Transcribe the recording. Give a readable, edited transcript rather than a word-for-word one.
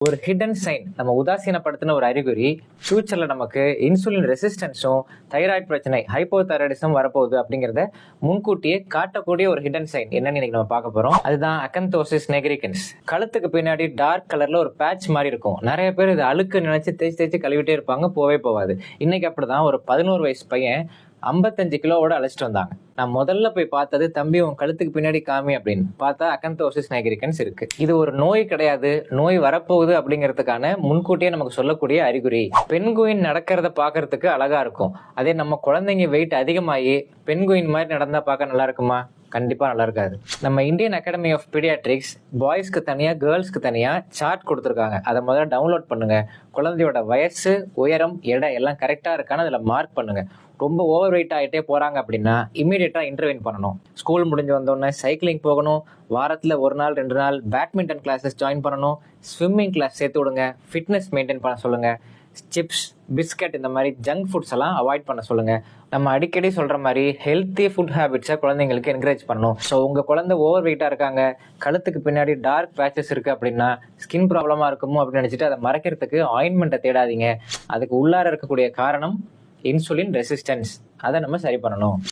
ஒரு hidden sign, நம்ம உதாசீனப்படுத்தின ஒரு அறிகுறி, ஃபியூச்சர்ல நமக்கு இன்சுலின் ரெசிஸ்டன்ஸும் தைராய்டு பிரச்சனை ஹைப்போதைராய்டிசம் வரப்போகுது அப்படிங்கிறத முன்கூட்டியே காட்டக்கூடிய ஒரு ஹிடன் சைன் என்னன்னு இன்னைக்கு நம்ம பார்க்க போறோம். அதுதான் அகந்தோசிஸ் நெக்ரிகன்ஸ். கழுத்துக்கு பின்னாடி டார்க் கலர்ல ஒரு பேட்ச் மாதிரி இருக்கும். நிறைய பேர் இது அழுக்கு நினைச்சு தேய்ச்சி கழுவிட்டே இருப்பாங்க, போவே போவாது. இன்னைக்கு அப்படிதான் ஒரு 11 வயசு பையன் 55 கிலோவோட அழைச்சிட்டு வந்தாங்க. நான் முதல்ல போய் பார்த்தது, தம்பி உன் கழுத்துக்கு பின்னாடி காமி அப்படின்னு பார்த்தா அகந்தோசிஸ் நெக்ரிகன்ஸ் இருக்கு. இது ஒரு நோய் கிடையாது, நோய் வரப்போகுது அப்படிங்கிறதுக்கான முன்கூட்டியே நமக்கு சொல்லக்கூடிய அறிகுறி. பெண்குயின் நடக்கிறத பாக்குறதுக்கு அழகா இருக்கும். அதே நம்ம குழந்தைங்க வெயிட் அதிகமாகி பெண்குயின் மாதிரி நடந்தா பார்க்க நல்லா இருக்குமா? கண்டிப்பா நல்லா இருக்காது. நம்ம இந்தியன் அகாடமி ஆஃப் பீடியாட்ரிக்ஸ் பாய்ஸ்க்கு தனியா கேர்ள்ஸ்க்கு தனியா சார்ட் கொடுத்துருக்காங்க. அதை முதல்ல டவுன்லோட் பண்ணுங்க. குழந்தையோட வயசு, உயரம், எடை எல்லாம் கரெக்டா இருக்கான்னு அதில் மார்க் பண்ணுங்க. ரொம்ப ஓவர் வெயிட் ஆகிட்டே போறாங்க அப்படின்னா இமீடியட்டா இன்டர்வென் பண்ணணும். ஸ்கூல் முடிஞ்சு வந்தோடனே சைக்கிளிங் போகணும். வாரத்தில் 1 நாள் 2 நாள் பேட்மிண்டன் கிளாஸஸ் ஜாயின் பண்ணணும். ஸ்விம்மிங் கிளாஸ் சேர்த்து விடுங்க. ஃபிட்னஸ் மெயின்டைன் பண்ண சொல்லுங்க. சிப்ஸ், பிஸ்கட் இந்த மாதிரி ஜங்க் ஃபுட்ஸ் எல்லாம் அவாய்ட் பண்ண சொல்லுங்க. நம்ம அடிக்கடி சொல்ற மாதிரி ஹெல்த்தி ஃபுட் ஹேபிட்ஸை குழந்தைங்களுக்கு என்கரேஜ் பண்ணணும். ஸோ உங்க குழந்தை ஓவர் வெயிட்டா இருக்காங்க, கழுத்துக்கு பின்னாடி டார்க் பேச்சஸ் இருக்கு அப்படின்னா ஸ்கின் ப்ராப்ளமா இருக்குமோ அப்படின்னு நினைச்சிட்டு அதை மறைக்கிறதுக்கு ஆயின்மெண்ட்டை தேடாதீங்க. அதுக்கு உள்ளார இருக்கக்கூடிய காரணம் இன்சுலின் ரெசிஸ்டன்ஸ். அதை நம்ம சரி பண்ணணும்.